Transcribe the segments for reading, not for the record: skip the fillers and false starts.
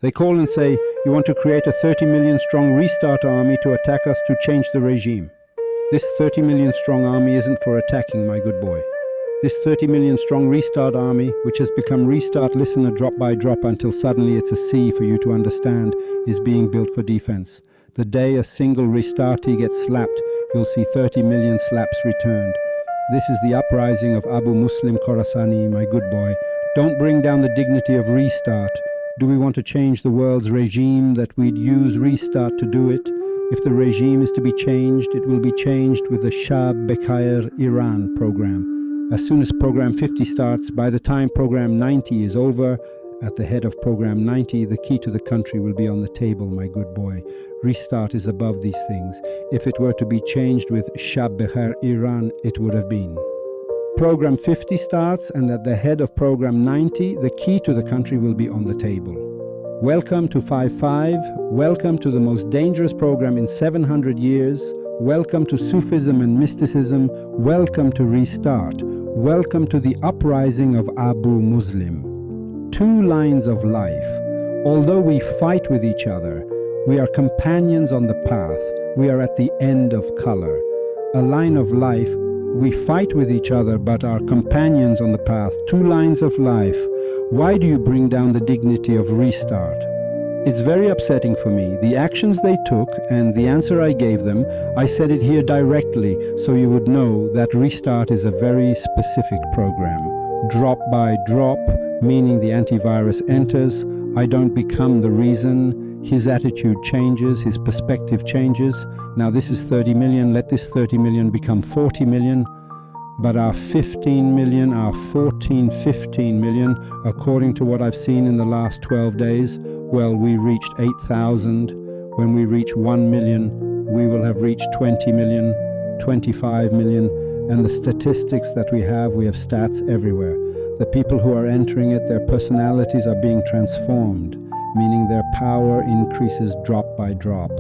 They call and say, you want to create a 30 million strong restart army to attack us to change the regime. This 30 million strong army isn't for attacking, my good boy. This 30 million strong restart army, which has become restart listener drop by drop until suddenly it's a C for you to understand, is being built for defense. The day a single restartee gets slapped, you'll see 30 million slaps returned. This is the uprising of Abu Muslim Khorasani, my good boy. Don't bring down the dignity of restart. Do we want to change the world's regime that we'd use restart to do it? If the regime is to be changed, it will be changed with the Shah Bekhair Iran program. As soon as program 50 starts, by the time program 90 is over, at the head of program 90, the key to the country will be on the table, my good boy. Restart is above these things. If it were to be changed with Shah Bekhair Iran, it would have been. Program 50 starts, and at the head of program 90, the key to the country will be on the table. Welcome to 5-5. Welcome to the most dangerous program in 700 years. Welcome to Sufism and mysticism. Welcome to Restart. Welcome to the uprising of Abu Muslim. Two lines of life. Although we fight with each other, we are companions on the path. We are at the end of color. A line of life. We fight with each other, but are companions on the path. Two lines of life. Why do you bring down the dignity of restart? It's very upsetting for me. The actions they took and the answer I gave them, I said it here directly so you would know that restart is a very specific program. Drop by drop, meaning the antivirus enters. I don't become the reason. His attitude changes, his perspective changes. Now this is 30 million, let this 30 million become 40 million. But our 15 million, our 14, 15 million, according to what I've seen in the last 12 days, well, we reached 8,000. When we reach 1 million, we will have reached 20 million, 25 million. And the statistics that we have stats everywhere. The people who are entering it, their personalities are being transformed, meaning their power increases drop by drop.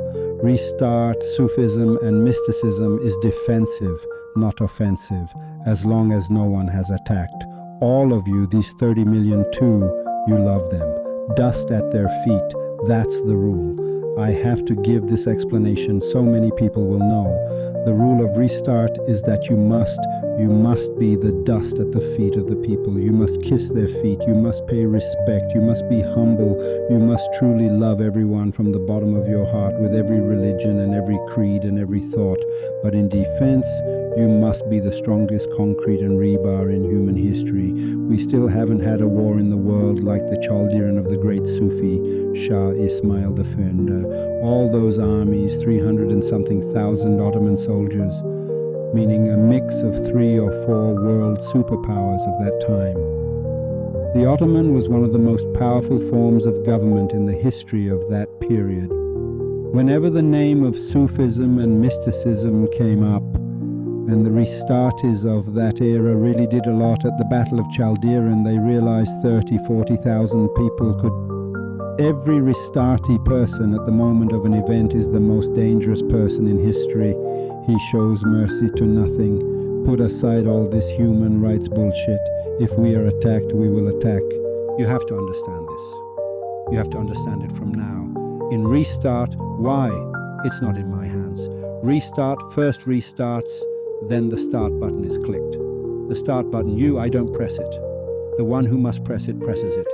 Restart, Sufism and mysticism is defensive, not offensive, as long as no one has attacked. All of you, these 30 million too, you love them. Dust at their feet, that's the rule. I have to give this explanation so many people will know. The rule of restart is that you must be the dust at the feet of the people. You must kiss their feet. You must pay respect. You must be humble. You must truly love everyone from the bottom of your heart with every religion and every creed and every thought. But in defense, you must be the strongest concrete and rebar in human history. We still haven't had a war in the world like the Chaldean of the great Sufi, Shah Ismail Defender. All those armies, 300 and something thousand Ottoman soldiers, meaning a mix of 3 or 4 world superpowers of that time. The Ottoman was one of the most powerful forms of government in the history of that period. Whenever the name of Sufism and mysticism came up, and the Restartees of that era really did a lot at the Battle of Chaldean, they realized 30, 40,000 people could. Every Restartee person at the moment of an event is the most dangerous person in history. He shows mercy to nothing. Put aside all this human rights bullshit. If we are attacked, we will attack. You have to understand this. You have to understand it from now. In Restart, why? It's not in my hands. Restart first restarts, then the start button is clicked. The start button, I don't press it. The one who must press it presses it.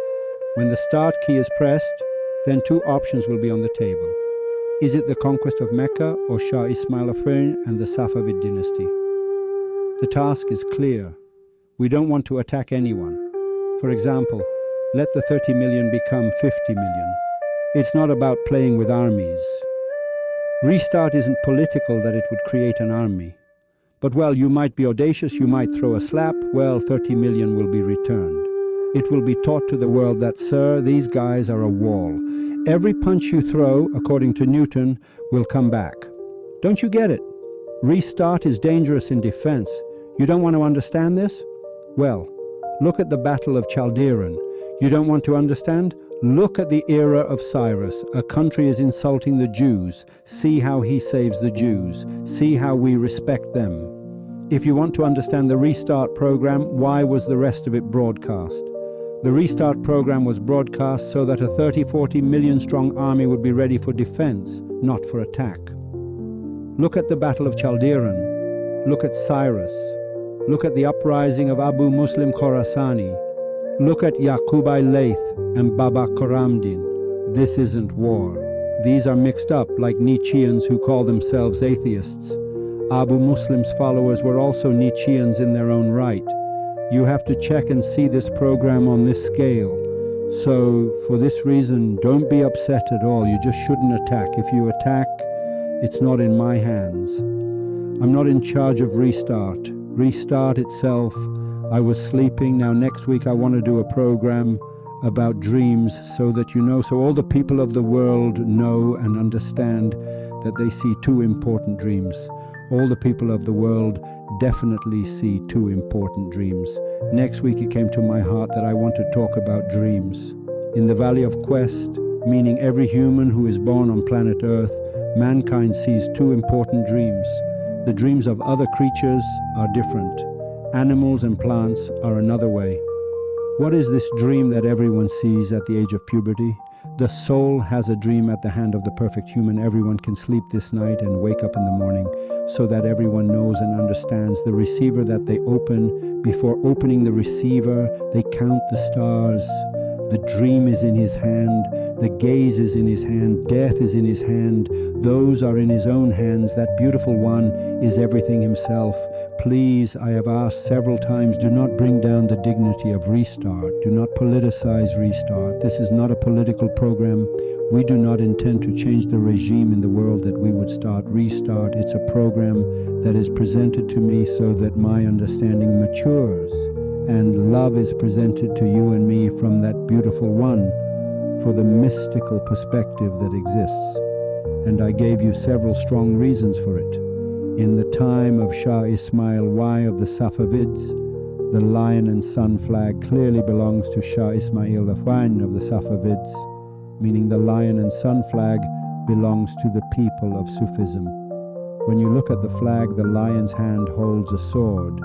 When the start key is pressed, then 2 options will be on the table. Is it the conquest of Mecca or Shah Ismail Afrin and the Safavid dynasty? The task is clear. We don't want to attack anyone. For example, let the 30 million become 50 million. It's not about playing with armies. Restart isn't political that it would create an army. But well, you might be audacious, you might throw a slap, well, 30 million will be returned. It will be taught to the world that, sir, these guys are a wall. Every punch you throw, according to Newton, will come back. Don't you get it? Restart is dangerous in defense. You don't want to understand this? Well, look at the Battle of Chaldean. You don't want to understand? Look at the era of Cyrus. A country is insulting the Jews. See how he saves the Jews. See how we respect them. If you want to understand the Restart program, why was the rest of it broadcast? The Restart program was broadcast so that a 30-40 million strong army would be ready for defense, not for attack. Look at the Battle of Chaldiran. Look at Cyrus. Look at the uprising of Abu Muslim Khorasani. Look at Yaqubai Layth and Baba Karamdin. This isn't war. These are mixed up like Nietzscheans who call themselves atheists. Abu Muslim's followers were also Nietzscheans in their own right. You have to check and see this program on this scale. So, for this reason, don't be upset at all. You just shouldn't attack. If you attack, it's not in my hands. I'm not in charge of Restart. Restart itself, I was sleeping. Now next week I want to do a program about dreams so that you know, so all the people of the world know and understand that they see two important dreams. All the people of the world definitely see two important dreams. Next week it came to my heart that I want to talk about dreams. In the Valley of Quest, meaning every human who is born on planet Earth, mankind sees two important dreams. The dreams of other creatures are different. Animals and plants are another way. What is this dream that everyone sees at the age of puberty? The soul has a dream at the hand of the perfect human. Everyone can sleep this night and wake up in the morning so that everyone knows and understands the receiver that they open. Before opening the receiver, they count the stars. The dream is in his hand. The gaze is in his hand. Death is in his hand. Those are in his own hands. That beautiful one is everything himself. Please, I have asked several times, do not bring down the dignity of Restart. Do not politicize Restart. This is not a political program. We do not intend to change the regime in the world that we would start Restart. It's a program that is presented to me so that my understanding matures and love is presented to you and me from that beautiful one for the mystical perspective that exists. And I gave you several strong reasons for it. In the time of Shah Ismail I of the Safavids, the lion and sun flag clearly belongs to Shah Ismail I of the Safavids, meaning the lion and sun flag belongs to the people of Sufism. When you look at the flag, the lion's hand holds a sword,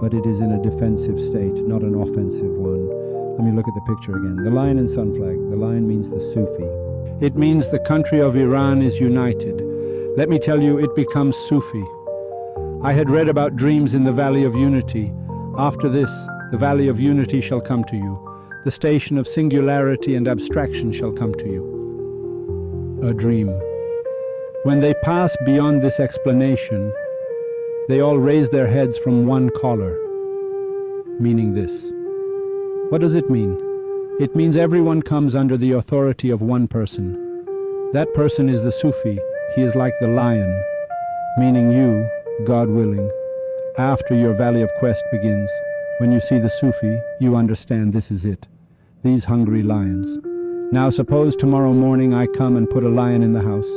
but it is in a defensive state, not an offensive one. Let me look at the picture again. The lion and sun flag. The lion means the Sufi. It means the country of Iran is united. Let me tell you, it becomes Sufi. I had read about dreams in the Valley of Unity. After this, the Valley of Unity shall come to you. The station of singularity and abstraction shall come to you. A dream. When they pass beyond this explanation, they all raise their heads from one collar, meaning this. What does it mean? It means everyone comes under the authority of one person. That person is the Sufi. He is like the lion, meaning you, God willing, after your Valley of Quest begins. When you see the Sufi, you understand this is it. These hungry lions. Now suppose tomorrow morning I come and put a lion in the house,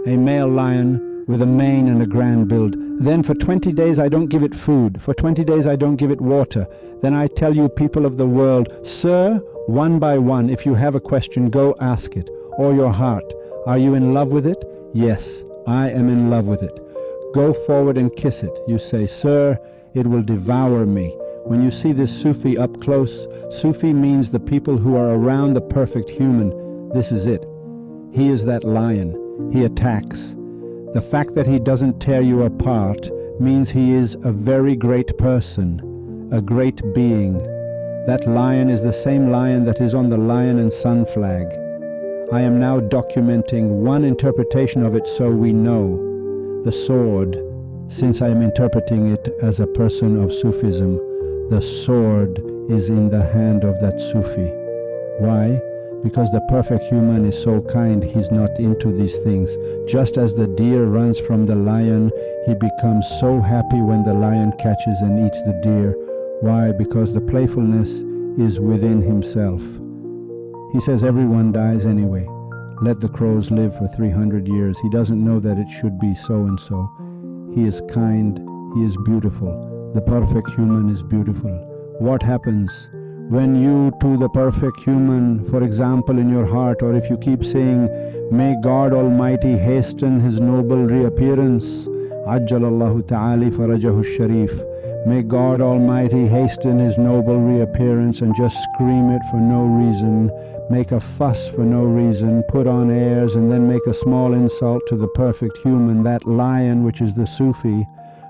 a male lion with a mane and a grand build. Then for 20 days I don't give it food. For 20 days I don't give it water. Then I tell you, people of the world, sir, one by one, if you have a question, go ask it. Or your heart. Are you in love with it? Yes, I am in love with it. Go forward and kiss it. You say, sir, it will devour me. When you see this Sufi up close, Sufi means the people who are around the perfect human. This is it. He is that lion. He attacks. The fact that he doesn't tear you apart means he is a very great person, a great being. That lion is the same lion that is on the lion and sun flag. I am now documenting one interpretation of it so we know. The sword, since I am interpreting it as a person of Sufism, the sword is in the hand of that Sufi. Why? Because the perfect human is so kind, he's not into these things. Just as the deer runs from the lion, he becomes so happy when the lion catches and eats the deer. Why? Because the playfulness is within himself. He says everyone dies anyway. Let the crows live for 300 years. He doesn't know that it should be so and so. He is kind. He is beautiful. The perfect human is beautiful. What happens when you to the perfect human, for example in your heart, or if you keep saying, may God Almighty hasten His noble reappearance, Ajjalallahu Ta'ali Farajahu Sharif, May God Almighty hasten his noble reappearance and just scream it for no reason, make a fuss for no reason, put on airs and then make a small insult to the perfect human, that lion which is the Sufi.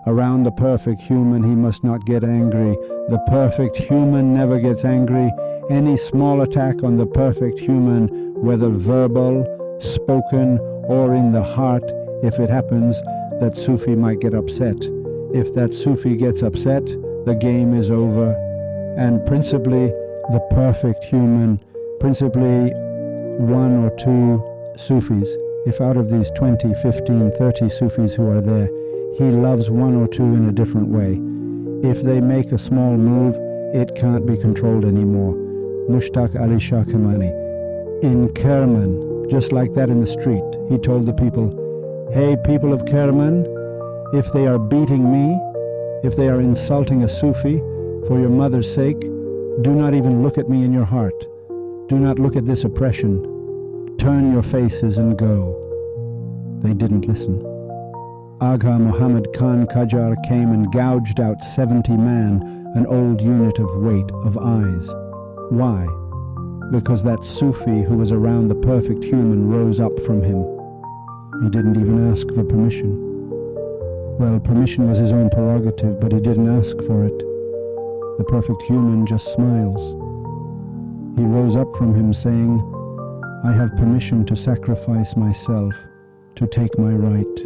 Around the perfect human he must not get angry. The perfect human never gets angry. Any small attack on the perfect human, whether verbal, spoken, or in the heart, if it happens, that Sufi might get upset. If that Sufi gets upset, the game is over. And principally, the perfect human, principally one or two Sufis, if out of these 20, 15, 30 Sufis who are there, he loves one or two in a different way. If they make a small move, it can't be controlled anymore. Mushtaq Ali Shah Kamani. In Kerman, just like that in the street, he told the people, "Hey, people of Kerman, if they are beating me, if they are insulting a Sufi, for your mother's sake, do not even look at me in your heart. Do not look at this oppression. Turn your faces and go." They didn't listen. Agha Muhammad Khan Qajar came and gouged out 70 man, an old unit of weight of eyes. Why? Because that Sufi who was around the perfect human rose up from him. He didn't even ask for permission. Well, permission was his own prerogative, but he didn't ask for it. The perfect human just smiles. He rose up from him saying, "I have permission to sacrifice myself, to take my right."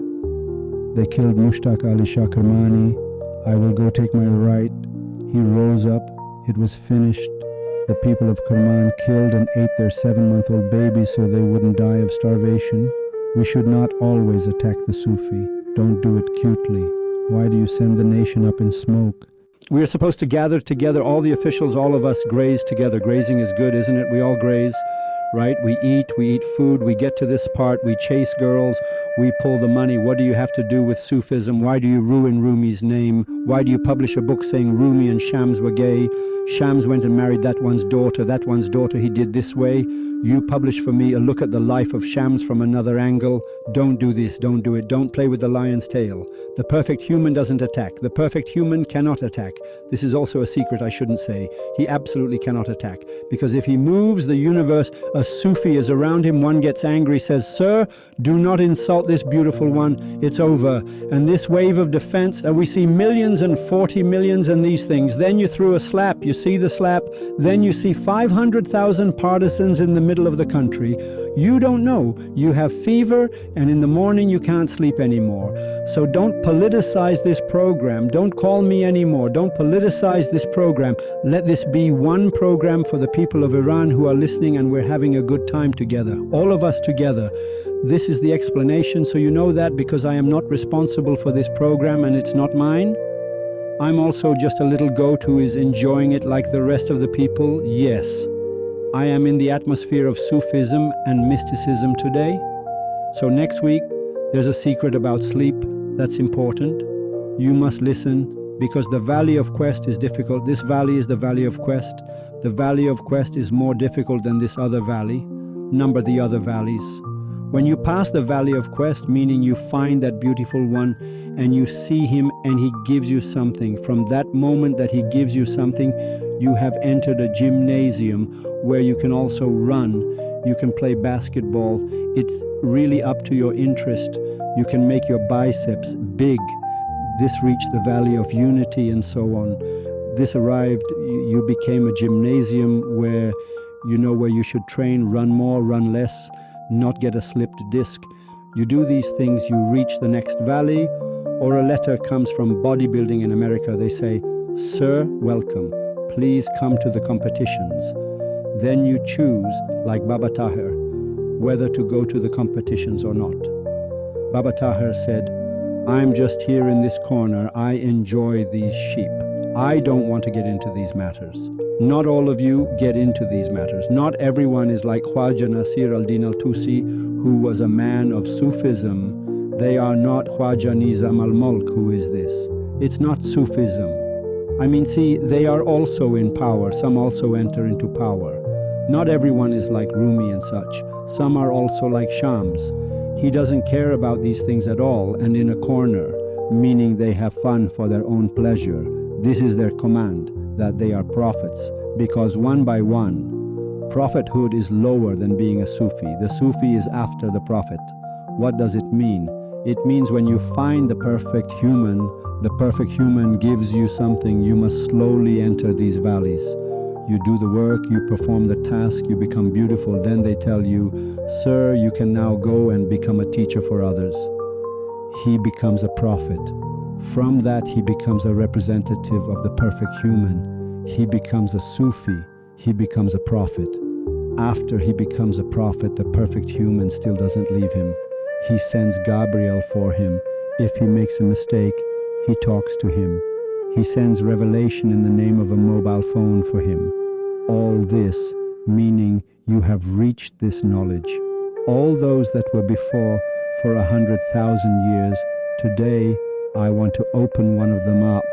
They killed Mushtaq Ali Shah Kermani. "I will go take my right." He rose up. It was finished. The people of Kerman killed and ate their 7-month-old babies so they wouldn't die of starvation. We should not always attack the Sufi. Don't do it cutely. Why do you send the nation up in smoke? We are supposed to gather together, all the officials, all of us graze together. Grazing is good, isn't it? We all graze, right? We eat food, we get to this part, we chase girls, we pull the money. What do you have to do with Sufism? Why do you ruin Rumi's name? Why do you publish a book saying Rumi and Shams were gay? Shams went and married that one's daughter he did this way. You publish for me a look at the life of Shams from another angle. Don't do this, don't do it, don't play with the lion's tail. The perfect human doesn't attack. The perfect human cannot attack. This is also a secret I shouldn't say. He absolutely cannot attack. Because if he moves the universe, a Sufi is around him, one gets angry, says, "Sir, do not insult this beautiful one, it's over." And this wave of defense, and we see millions and 40 millions and these things. Then you threw a slap, you see the slap, then you see 500,000 partisans in the middle of the country. You don't know. You have fever, and in the morning you can't sleep anymore. So don't politicize this program. Don't call me anymore. Don't politicize this program. Let this be one program for the people of Iran who are listening, and we're having a good time together. All of us together. This is the explanation, so you know that, because I am not responsible for this program and it's not mine. I'm also just a little goat who is enjoying it like the rest of the people. Yes. I am in the atmosphere of Sufism and mysticism today. So next week, there's a secret about sleep that's important. You must listen, because the valley of quest is difficult. This valley is the valley of quest. The valley of quest is more difficult than this other valley. Number the other valleys. When you pass the valley of quest, meaning you find that beautiful one and you see him and he gives you something. From that moment that he gives you something, you have entered a gymnasium where you can also run, you can play basketball. It's really up to your interest. You can make your biceps big. This reached the valley of unity and so on. This arrived, you became a gymnasium where you know where you should train, run more, run less, not get a slipped disc. You do these things, you reach the next valley, or a letter comes from bodybuilding in America. They say, "Sir, welcome. Please come to the competitions." Then you choose, like Baba Tahir, whether to go to the competitions or not. Baba Tahir said, "I'm just here in this corner. I enjoy these sheep. I don't want to get into these matters." Not all of you get into these matters. Not everyone is like Khwaja Nasir al-Din al-Tusi, who was a man of Sufism. They are not Khwaja Nizam al-Mulk, who is this. It's not Sufism. I mean, see, they are also in power. Some also enter into power. Not everyone is like Rumi and such. Some are also like Shams. He doesn't care about these things at all, and in a corner, meaning they have fun for their own pleasure. This is their command, that they are prophets, because one by one, prophethood is lower than being a Sufi. The Sufi is after the prophet. What does it mean? It means when you find the perfect human gives you something. You must slowly enter these valleys. You do the work, you perform the task, you become beautiful. Then they tell you, sir, you can now go and become a teacher for others. He becomes a prophet. From that, he becomes a representative of the perfect human. He becomes a Sufi. He becomes a prophet. After he becomes a prophet, the perfect human still doesn't leave him. He sends Gabriel for him. If he makes a mistake, he talks to him. He sends revelation in the name of a mobile phone for him. All this, meaning you have reached this knowledge. All those that were before for 100,000 years, today I want to open one of them up.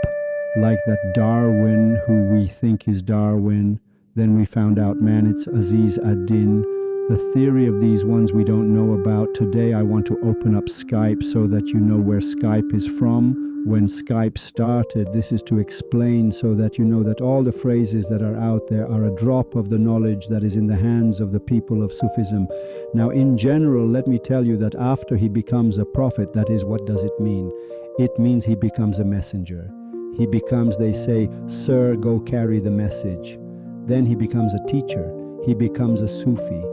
Like that Darwin, who we think is Darwin, then we found out, man, it's Aziz ad-Din. The theory of these ones we don't know about. Today I want to open up Skype so that you know where Skype is from. When Skype started, this is to explain so that you know that all the phrases that are out there are a drop of the knowledge that is in the hands of the people of Sufism. Now, in general, let me tell you that after he becomes a prophet, that is, what does it mean? It means he becomes a messenger. He becomes, they say, sir, go carry the message. Then he becomes a teacher. He becomes a Sufi.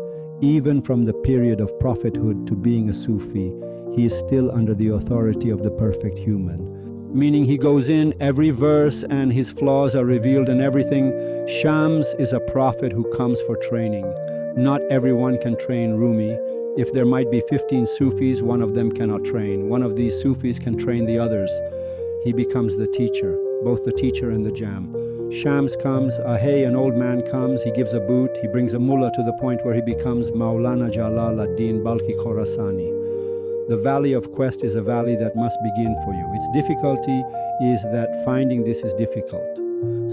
Even from the period of prophethood to being a Sufi, he is still under the authority of the perfect human. Meaning he goes in every verse and his flaws are revealed and everything. Shams is a prophet who comes for training. Not everyone can train Rumi. If there might be 15 Sufis, one of them cannot train. One of these Sufis can train the others. He becomes the teacher, both the teacher and the jam. Shams comes, an old man comes, he gives a boot, he brings a mullah to the point where he becomes Maulana Jalal ad-Din Balkhi Khorasani. The valley of quest is a valley that must begin for you. Its difficulty is that finding this is difficult.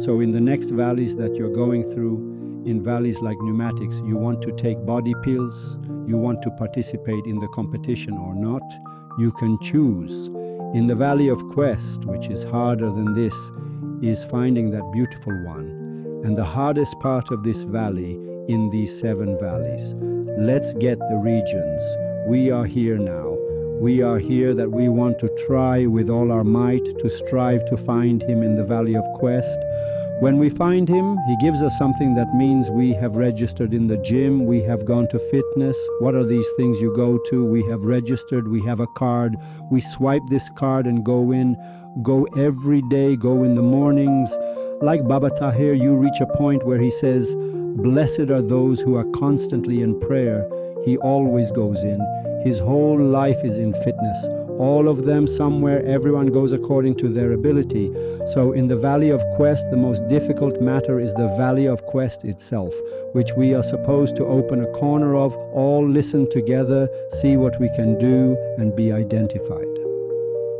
So in the next valleys that you're going through, in valleys like pneumatics, you want to take body pills, you want to participate in the competition or not, you can choose. In the valley of quest, which is harder than this, is finding that beautiful one. And the hardest part of this valley in these 7 valleys. Let's get the regions. We are here now. We are here that we want to try with all our might to strive to find him in the valley of quest. When we find him, he gives us something that means we have registered in the gym, we have gone to fitness. What are these things you go to? We have registered, we have a card. We swipe this card and go in. Go every day, go in the mornings. Like Baba Tahir, you reach a point where he says, blessed are those who are constantly in prayer. He always goes in. His whole life is in fitness. All of them somewhere, everyone goes according to their ability. So in the valley of quest, the most difficult matter is the valley of quest itself, which we are supposed to open a corner of, all listen together, see what we can do, and be identified.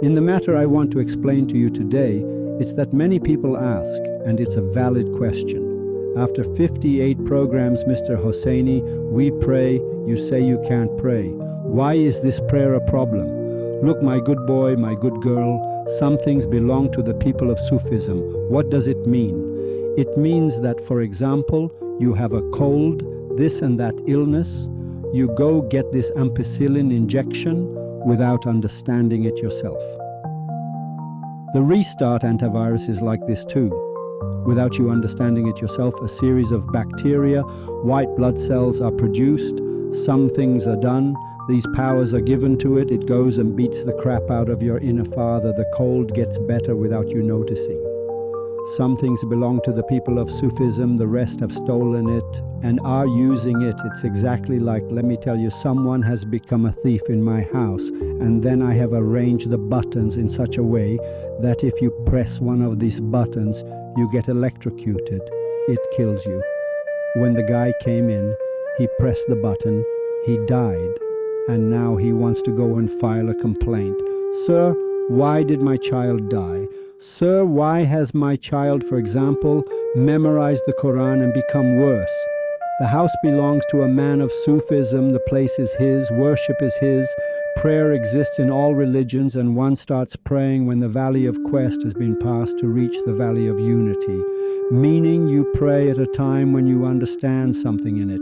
In the matter I want to explain to you today, it's that many people ask, and it's a valid question. After 58 programs, Mr. Hosseini, we pray, you say you can't pray. Why is this prayer a problem? Look, my good boy, my good girl, some things belong to the people of Sufism. What does it mean? It means that, for example, you have a cold, this and that illness, you go get this ampicillin injection without understanding it yourself. The Restart antivirus is like this too. Without you understanding it yourself, a series of bacteria, white blood cells are produced, some things are done, these powers are given to it, it goes and beats the crap out of your inner father, the cold gets better without you noticing. Some things belong to the people of Sufism, the rest have stolen it and are using it. It's exactly like, let me tell you, someone has become a thief in my house, and then I have arranged the buttons in such a way that if you press one of these buttons, you get electrocuted. It kills you. When the guy came in, he pressed the button, he died, and now he wants to go and file a complaint. Sir, why did my child die? Sir, why has my child, for example, memorized the Quran and become worse? The house belongs to a man of Sufism, the place is his, worship is his, Prayer exists in all religions, and one starts praying when the valley of quest has been passed to reach the valley of unity, meaning you pray at a time when you understand something in it.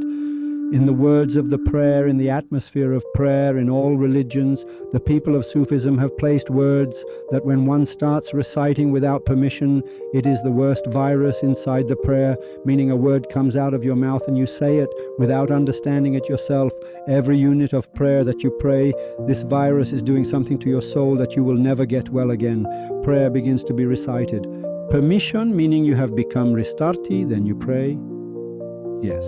In the words of the prayer, in the atmosphere of prayer, in all religions, the people of Sufism have placed words that when one starts reciting without permission, it is the worst virus inside the prayer, meaning a word comes out of your mouth and you say it without understanding it yourself. Every unit of prayer that you pray, this virus is doing something to your soul that you will never get well again. Prayer begins to be recited. Permission, meaning you have become Restartee, then you pray. Yes.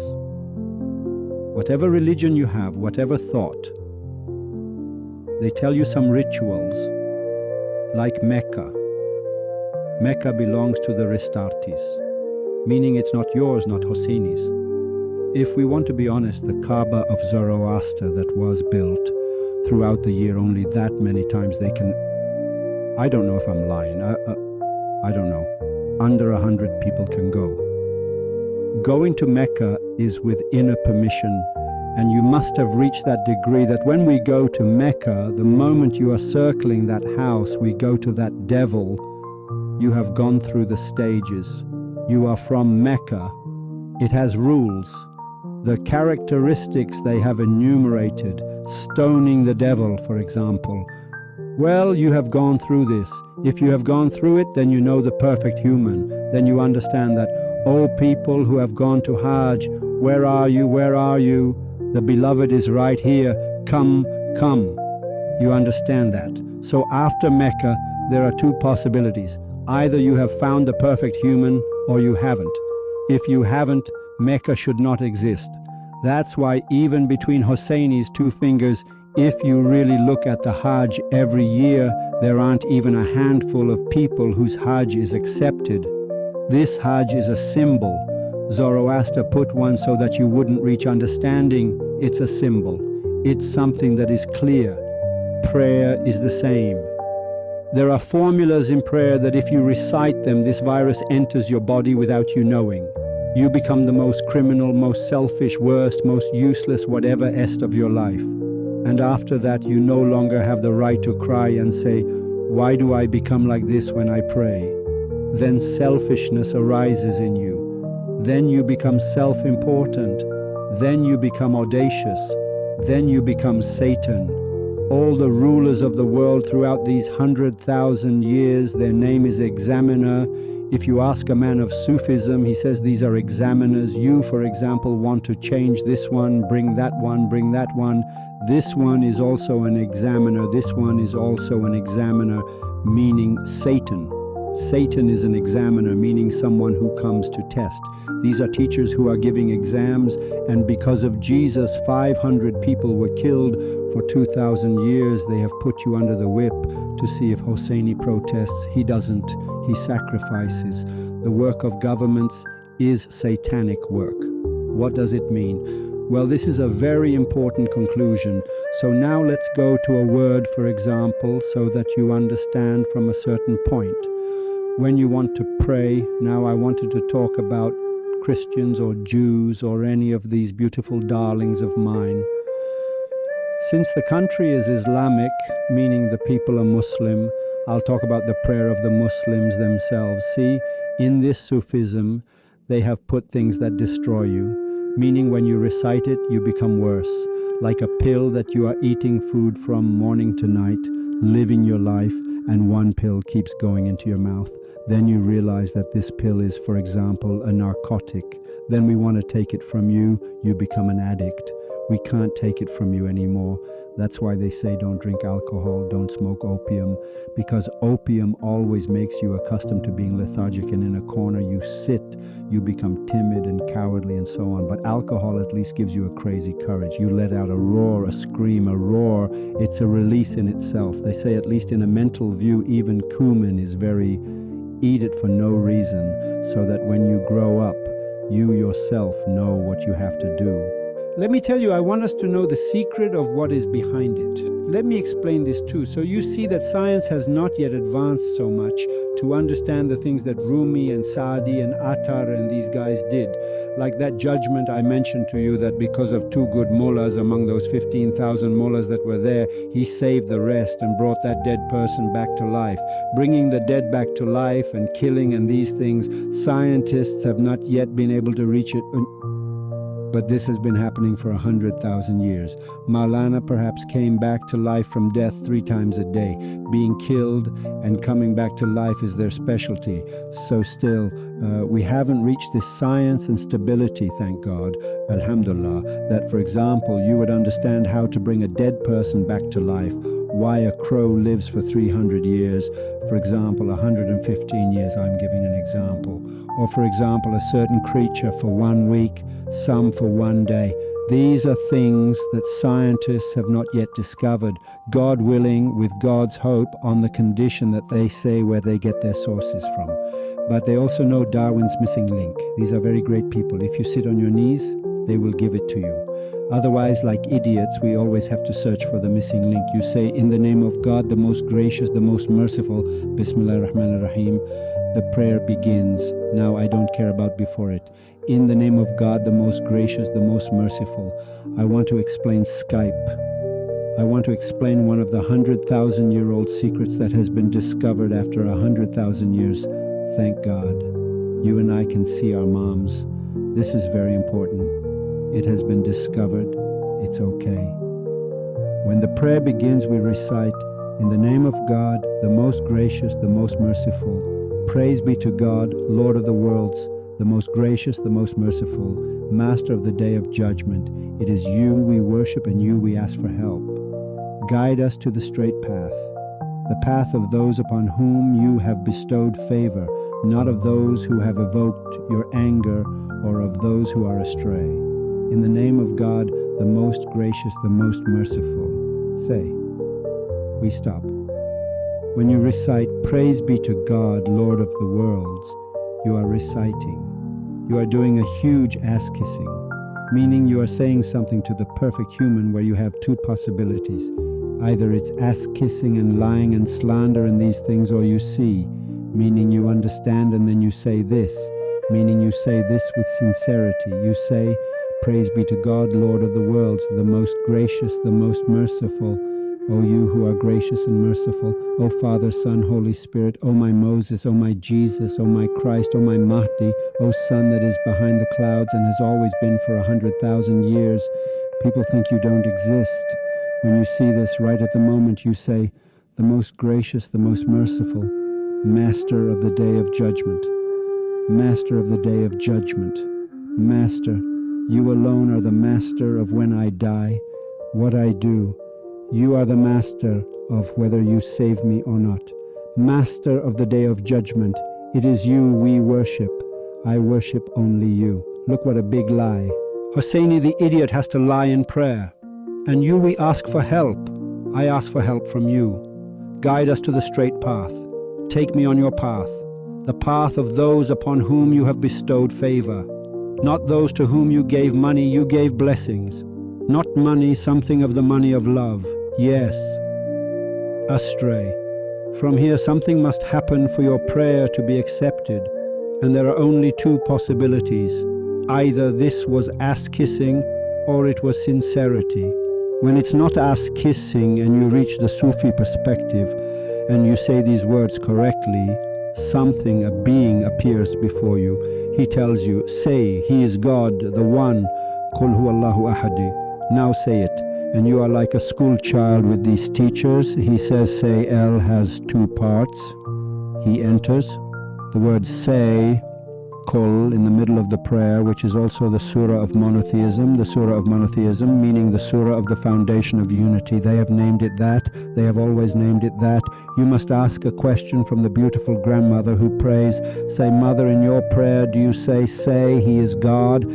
Whatever religion you have, whatever thought, they tell you some rituals, like Mecca. Mecca belongs to the Restartees, meaning it's not yours, not Hosseini's. If we want to be honest, the Kaaba of Zoroaster that was built throughout the year only that many times they can... I don't know if I'm lying. I don't know. Under 100 people can go. Going to Mecca is with inner permission, and you must have reached that degree that when we go to Mecca, the moment you are circling that house, we go to that devil. You have gone through the stages. You are from Mecca. It has rules. The characteristics they have enumerated, stoning the devil, for example. Well, you have gone through this. If you have gone through it, then you know the perfect human. Then you understand that, oh, people who have gone to Hajj, where are you? Where are you? The beloved is right here. Come, come. You understand that. So after Mecca, there are two possibilities. Either you have found the perfect human or you haven't. If you haven't, Mecca should not exist. That's why even between Hosseini's two fingers, if you really look at the Hajj every year, there aren't even a handful of people whose Hajj is accepted. This Hajj is a symbol. Zoroaster put one so that you wouldn't reach understanding. It's a symbol. It's something that is clear. Prayer is the same. There are formulas in prayer that if you recite them, this virus enters your body without you knowing. You become the most criminal, most selfish, worst, most useless, whatever est of your life. And after that, you no longer have the right to cry and say, why do I become like this when I pray? Then selfishness arises in you. Then you become self-important. Then you become audacious. Then you become Satan. All the rulers of the world throughout these 100,000 years, their name is examiner. If you ask a man of Sufism, he says these are examiners. You, for example, want to change this one, bring that one, bring that one. This one is also an examiner. This one is also an examiner, meaning Satan. Satan is an examiner, meaning someone who comes to test. These are teachers who are giving exams, and because of Jesus, 500 people were killed. For 2,000 years, they have put you under the whip to see if Hosseini protests. He doesn't. He sacrifices. The work of governments is satanic work. What does it mean? Well, this is a very important conclusion. So now let's go to a word, for example, so that you understand from a certain point. When you want to pray, now I wanted to talk about Christians or Jews or any of these beautiful darlings of mine. Since the country is Islamic, meaning the people are Muslim, I'll talk about the prayer of the Muslims themselves. See, in this Sufism, they have put things that destroy you, meaning when you recite it, you become worse. Like a pill that you are eating food from morning to night, living your life, and one pill keeps going into your mouth. Then you realize that this pill is, for example, a narcotic. Then we want to take it from you, you become an addict. We can't take it from you anymore. That's why they say don't drink alcohol, don't smoke opium, because opium always makes you accustomed to being lethargic, and in a corner you sit, you become timid and cowardly and so on. But alcohol at least gives you a crazy courage. You let out a roar, a scream, a roar. It's a release in itself. They say at least in a mental view, even cumin is very... Eat it for no reason, so that when you grow up, you yourself know what you have to do. Let me tell you, I want us to know the secret of what is behind it. Let me explain this too. So you see that science has not yet advanced so much to understand the things that Rumi and Saadi and Attar and these guys did. Like that judgment I mentioned to you, that because of two good mullahs among those 15,000 mullahs that were there, he saved the rest and brought that dead person back to life. Bringing the dead back to life and killing and these things, scientists have not yet been able to reach it. But this has been happening for 100,000 years. Maulana perhaps came back to life from death 3 times a day. Being killed and coming back to life is their specialty. So still, we haven't reached this science and stability, thank God, alhamdulillah, that, for example, you would understand how to bring a dead person back to life, why a crow lives for 300 years, for example, 115 years, I'm giving an example. Or, for example, a certain creature for 1 week, some for 1 day. These are things that scientists have not yet discovered, God willing, with God's hope, on the condition that they say where they get their sources from. But they also know Darwin's missing link. These are very great people. If you sit on your knees, they will give it to you. Otherwise, like idiots, we always have to search for the missing link. You say, in the name of God, the most gracious, the most merciful, Bismillah ar-Rahman ar-Rahim. The prayer begins. Now I don't care about before it. In the name of God, the most gracious, the most merciful. I want to explain Skype. I want to explain one of the 100,000-year-old secrets that has been discovered after 100,000 years. Thank God. You and I can see our moms. This is very important. It has been discovered. It's okay. When the prayer begins, we recite, in the name of God, the most gracious, the most merciful. Praise be to God, Lord of the worlds, the most gracious, the most merciful, Master of the day of judgment. It is you we worship and you we ask for help. Guide us to the straight path, the path of those upon whom you have bestowed favor, not of those who have evoked your anger or of those who are astray. In the name of God, the most gracious, the most merciful. Say, we stop. When you recite, praise be to God, Lord of the worlds, you are reciting. You are doing a huge ass-kissing, meaning you are saying something to the perfect human where you have 2 possibilities. Either it's ass-kissing and lying and slander and these things, or you see, meaning you understand and then you say this, meaning you say this with sincerity. You say, praise be to God, Lord of the worlds, the most gracious, the most merciful, O you who are gracious and merciful, O Father, Son, Holy Spirit, O my Moses, O my Jesus, O my Christ, O my Mahdi, O Son that is behind the clouds and has always been for 100,000 years. People think you don't exist. When you see this right at the moment, you say, the most gracious, the most merciful, Master of the day of judgment. Master of the day of judgment. Master, you alone are the master of when I die, what I do. You are the master of whether you save me or not. Master of the day of judgment. It is you we worship. I worship only you. Look what a big lie. Hosseini the idiot has to lie in prayer. And you we ask for help. I ask for help from you. Guide us to the straight path. Take me on your path. The path of those upon whom you have bestowed favor. Not those to whom you gave money, you gave blessings. Not money, something of the money of love. Yes. Astray. From here something must happen for your prayer to be accepted, and there are only 2 possibilities. Either this was ass-kissing or it was sincerity. When it's not ass-kissing and you reach the Sufi perspective and you say these words correctly, something, a being appears before you. He tells you, say, He is God, the One, Qul huwallahu ahadi. Now say it. And you are like a school child with these teachers. He says, say, L has 2 parts. He enters. The word say, Qul, in the middle of the prayer, which is also the surah of monotheism, meaning the surah of the foundation of unity. They have named it that. They have always named it that. You must ask a question from the beautiful grandmother who prays. Say, Mother, in your prayer, do you say, He is God?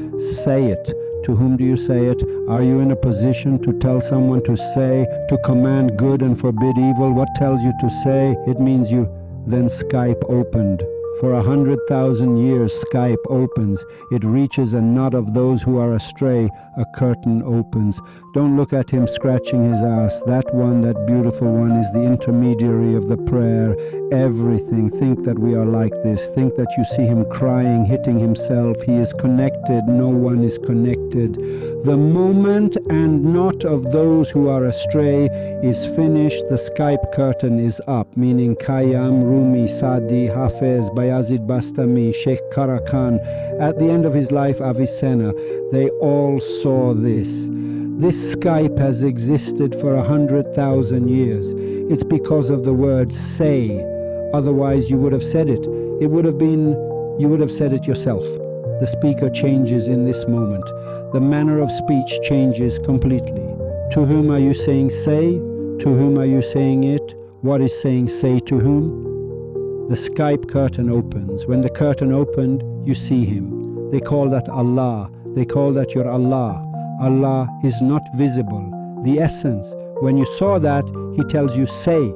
Say it. To whom do you say it? Are you in a position to tell someone to say, to command good and forbid evil? What tells you to say? It means you. Then Skype opened. For 100,000 years Skype opens. It reaches a knot of those who are astray. A curtain opens. Don't look at him scratching his ass. That one, that beautiful one, is the intermediary of the prayer. Everything. Think that we are like this. Think that you see him crying, hitting himself. He is connected. No one is connected. The moment and knot of those who are astray is finished. The Skype curtain is up, meaning Khayyam, Rumi, Sadi, Hafez, Bayazid Bastami, Sheikh Karakan. At the end of his life, Avicenna, they all saw this. This Skype has existed for 100,000 years. It's because of the word say. Otherwise, you would have said it. You would have said it yourself. The speaker changes in this moment. The manner of speech changes completely. To whom are you saying say? To whom are you saying it? What is saying say to whom? The Skype curtain opens. When the curtain opened, you see him. They call that Allah. They call that your Allah. Allah is not visible. The essence. When you saw that, he tells you say,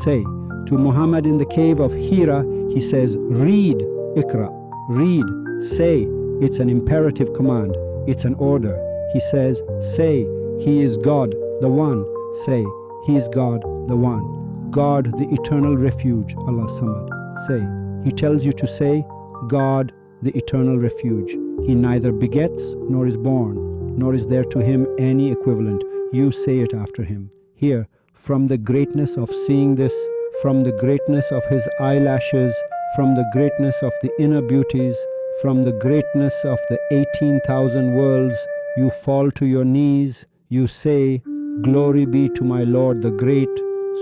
say. To Muhammad in the cave of Hira, he says read, Iqra, read, say. It's an imperative command. It's an order. He says, say, he is God, the one. Say, he is God, the one. God, the eternal refuge, Allah Samad. Say. He tells you to say, God, the eternal refuge. He neither begets nor is born, nor is there to him any equivalent. You say it after him. Here, from the greatness of seeing this, from the greatness of his eyelashes, from the greatness of the inner beauties, from the greatness of the 18,000 worlds, you fall to your knees, you say, glory be to my Lord the Great,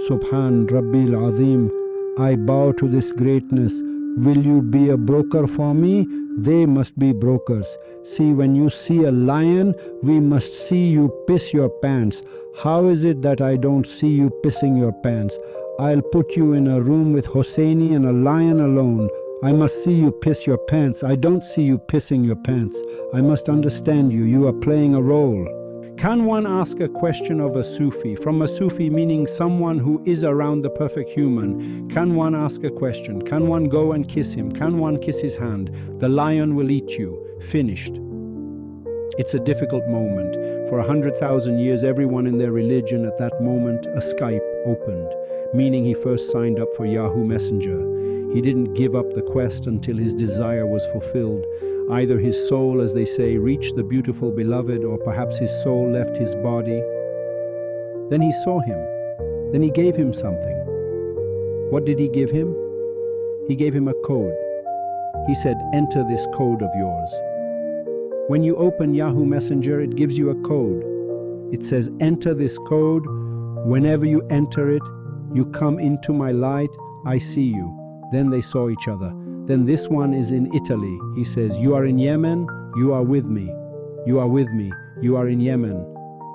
Subhan Rabbil Azim, I bow to this greatness. Will you be a broker for me? They must be brokers. See, when you see a lion, we must see you piss your pants. How is it that I don't see you pissing your pants? I'll put you in a room with Hosseini and a lion alone. I must see you piss your pants. I don't see you pissing your pants. I must understand you. You are playing a role. Can one ask a question of a Sufi? From a Sufi meaning someone who is around the perfect human. Can one ask a question? Can one go and kiss him? Can one kiss his hand? The lion will eat you. Finished. It's a difficult moment. For 100,000 years, everyone in their religion at that moment, a Skype opened, meaning he first signed up for Yahoo Messenger. He didn't give up the quest until his desire was fulfilled. Either his soul, as they say, reached the beautiful beloved, or perhaps his soul left his body. Then he saw him. Then he gave him something. What did he give him? He gave him a code. He said, enter this code of yours. When you open Yahoo Messenger, it gives you a code. It says, enter this code. Whenever you enter it, you come into my light, I see you. Then they saw each other. Then this one is in Italy. He says, you are in Yemen, you are with me. You are with me, you are in Yemen.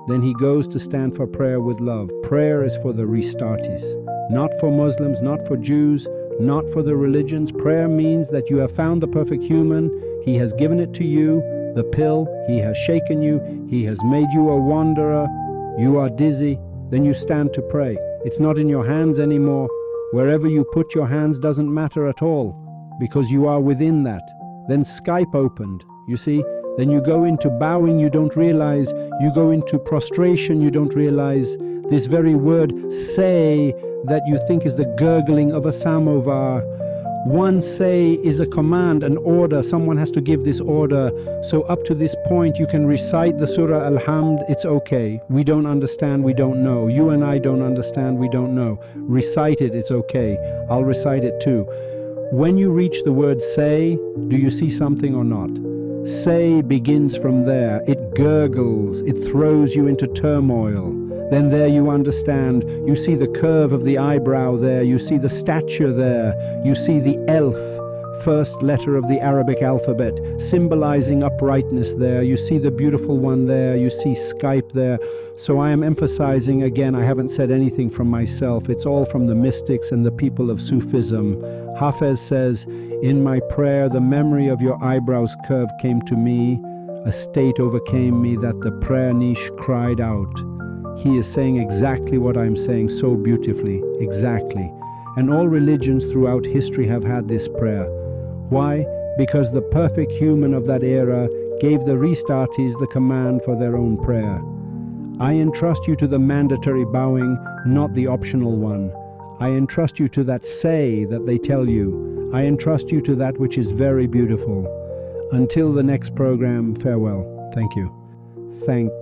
Then he goes to stand for prayer with love. Prayer is for the Restartees, not for Muslims, not for Jews, not for the religions. Prayer means that you have found the perfect human. He has given it to you, the pill. He has shaken you. He has made you a wanderer. You are dizzy. Then you stand to pray. It's not in your hands anymore. Wherever you put your hands doesn't matter at all, because you are within that. Then Skype opened, you see. Then you go into bowing, you don't realize. You go into prostration, you don't realize. This very word, say, that you think is the gurgling of a samovar. One say is a command, an order. Someone has to give this order. So up to this point, you can recite the Surah Al-Hamd. It's okay. We don't understand. We don't know. You and I don't understand. We don't know. Recite it. It's okay. I'll recite it too. When you reach the word say, do you see something or not? Say begins from there. It gurgles. It throws you into turmoil. Then there you understand. You see the curve of the eyebrow there. You see the stature there. You see the elf, first letter of the Arabic alphabet, symbolizing uprightness there. You see the beautiful one there. You see Skype there. So I am emphasizing again, I haven't said anything from myself. It's all from the mystics and the people of Sufism. Hafez says, in my prayer, the memory of your eyebrows curve came to me. A state overcame me that the prayer niche cried out. He is saying exactly what I'm saying so beautifully, exactly. and all religions throughout history have had this prayer. Why? Because the perfect human of that era gave the Restartees the command for their own prayer. I entrust you to the mandatory bowing, not the optional one. I entrust you to that say that they tell you. I entrust you to that which is very beautiful. Until the next program, farewell. Thank you. Thank